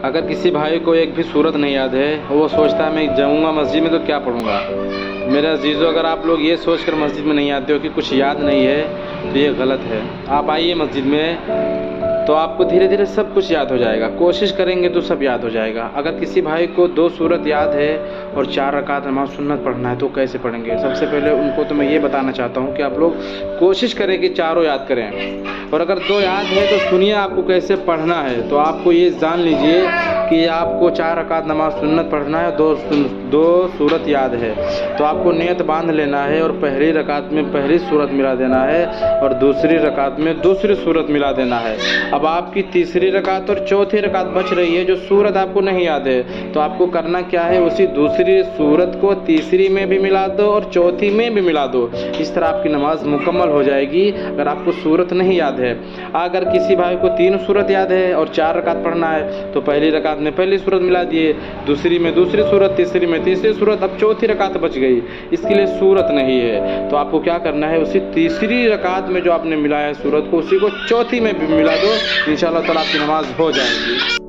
अगर किसी भाई को एक भी सूरत नहीं याद है, वो सोचता है मैं जाऊँगा मस्जिद में तो क्या पढ़ूँगा। मेरे अजीज़ों, अगर आप लोग ये सोचकर मस्जिद में नहीं आते हो कि कुछ याद नहीं है तो ये गलत है। आप आइए मस्जिद में तो आपको धीरे धीरे सब कुछ याद हो जाएगा। कोशिश करेंगे तो सब याद हो जाएगा। अगर किसी भाई को 2 सूरत याद है और 4 रकात नमाज सुन्नत पढ़ना है तो कैसे पढ़ेंगे? सबसे पहले उनको तो मैं ये बताना चाहता हूँ कि आप लोग कोशिश करें कि चारों याद करें। और अगर 2 याद है तो सुनिए आपको कैसे पढ़ना है। तो आपको ये जान लीजिए कि आपको 4 रकात नमाज सुन्नत पढ़ना है, 2 सूरत याद है तो आपको नियत बांध लेना है और पहली रकात में पहली सूरत मिला देना है और दूसरी रकात में दूसरी सूरत मिला देना है। अब आपकी तीसरी रकात और चौथी रकात बच रही है जो सूरत आपको नहीं याद है, तो आपको करना क्या है, उसी दूसरी सूरत को तीसरी में भी मिला दो और चौथी में भी मिला दो। इस तरह आपकी नमाज मुकम्मल हो जाएगी अगर आपको सूरत नहीं याद है। अगर किसी भाई को 3 सूरत याद है और 4 रकात पढ़ना है तो पहली रकात में पहली सूरत मिला दिए, दूसरी में दूसरी सूरत, तीसरी में तीसरी सूरत, अब चौथी रकात बच गई, इसके लिए सूरत नहीं है। तो आपको क्या करना है, उसी तीसरी रकात में जो आपने मिलाया है सूरत को, उसी को चौथी में भी मिला दो। इंशाअल्लाह ताला आपकी नमाज हो जाएगी।